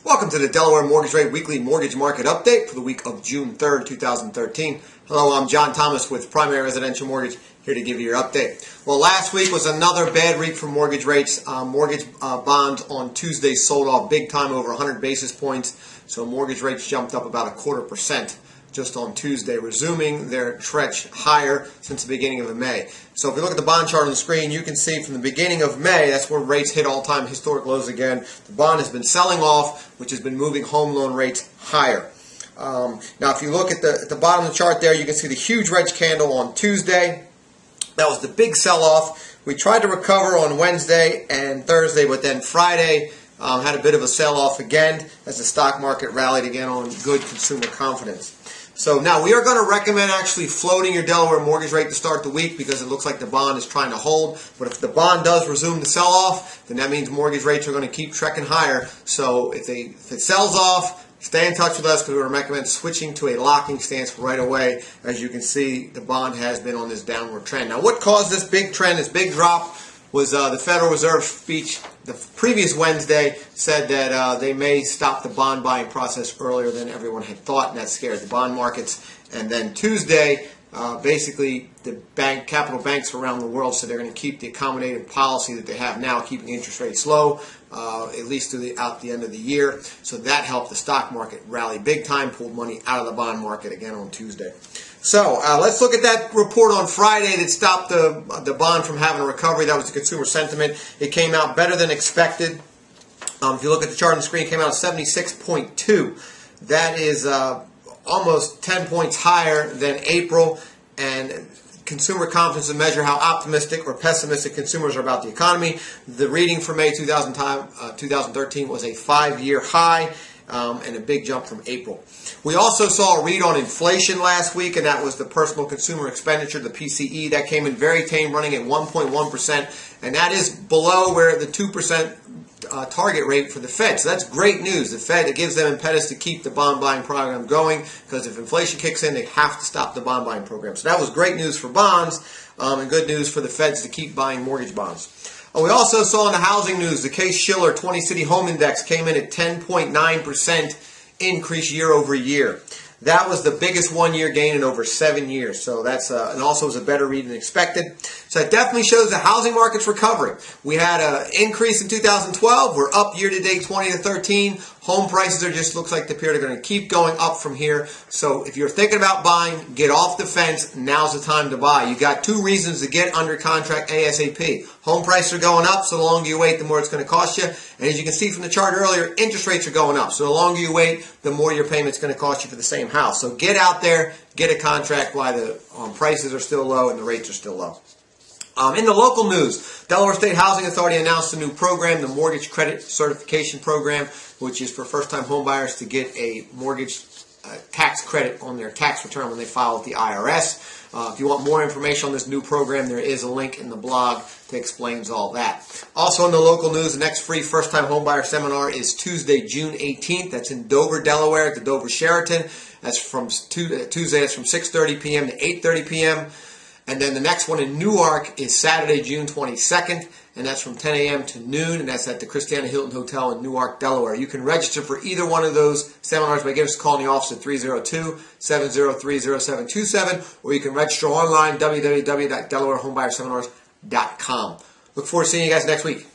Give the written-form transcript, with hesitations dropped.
Welcome to the Delaware Mortgage Rate Weekly Mortgage Market Update for the week of June 3rd, 2013. Hello, I'm John Thomas with Primary Residential Mortgage, here to give you your update. Well, last week was another bad week for mortgage rates. Mortgage bonds on Tuesday sold off big time, over 100 basis points. So mortgage rates jumped up about 0.25% just on Tuesday, resuming their trek higher since the beginning of May. So if you look at the bond chart on the screen, you can see from the beginning of May, that's where rates hit all-time historic lows again. The bond has been selling off, which has been moving home loan rates higher. Now, if you look at the bottom of the chart there, you can see the huge red candle on Tuesday. That was the big sell-off. We tried to recover on Wednesday and Thursday, but then Friday had a bit of a sell-off again as the stock market rallied again on good consumer confidence. So now we are going to recommend actually floating your Delaware mortgage rate to start the week because it looks like the bond is trying to hold. But if the bond does resume the sell-off, then that means mortgage rates are going to keep trekking higher. So if it sells off, stay in touch with us because we're going to recommend switching to a locking stance right away. As you can see, the bond has been on this downward trend. Now, what caused this big trend, this big drop, was the Federal Reserve speech the previous Wednesday said that they may stop the bond buying process earlier than everyone had thought, and that scared the bond markets. And then Tuesday, basically the capital banks around the world said they're going to keep the accommodative policy that they have now, keeping interest rates low, at least out the end of the year. So that helped the stock market rally big time, pulled money out of the bond market again on Tuesday. So let's look at that report on Friday that stopped the bond from having a recovery. That was the consumer sentiment. It came out better than expected. If you look at the chart on the screen, it came out at 76.2. That is almost 10 points higher than April. And consumer confidence to measure how optimistic or pessimistic consumers are about the economy. The reading for May 2013 was a 5-year high. And a big jump from April. We also saw a read on inflation last week, and that was the personal consumer expenditure, the PCE. That came in very tame, running at 1.1%, and that is below where the 2% target rate for the Fed. So that's great news. The Fed, it gives them impetus to keep the bond buying program going, because if inflation kicks in, they have to stop the bond buying program. So that was great news for bonds, and good news for the Feds to keep buying mortgage bonds. We also saw in the housing news, the Case-Shiller 20-City Home Index came in at 10.9% increase year over year. That was the biggest one-year gain in over 7 years. So that's and also was a better read than expected. So it definitely shows the housing market's recovering. We had an increase in 2012. We're up year-to-date 20 to 13. Home prices are just looks like they're going to keep going up from here. So if you're thinking about buying, get off the fence. Now's the time to buy. You got 2 reasons to get under contract ASAP. Home prices are going up, so the longer you wait, the more it's going to cost you. And as you can see from the chart earlier, interest rates are going up. So the longer you wait, the more your payment's going to cost you for the same house. So get out there, get a contract while the prices are still low and the rates are still low. In the local news, Delaware State Housing Authority announced a new program, the Mortgage Credit Certification Program, which is for first-time home buyers to get a mortgage tax credit on their tax return when they file with the IRS. If you want more information on this new program, there is a link in the blog that explains all that. Also in the local news, the next free first-time homebuyer seminar is Tuesday, June 18th. That's in Dover, Delaware, at the Dover Sheraton. That's from Tuesday. That's from 6:30 p.m. to 8:30 p.m. And then the next one in Newark is Saturday, June 22nd, and that's from 10 a.m. to noon, and that's at the Christiana Hilton Hotel in Newark, Delaware. You can register for either one of those seminars by giving us a call in the office at 302-703-0727, or you can register online, www.delawarehomebuyersseminars.com. Look forward to seeing you guys next week.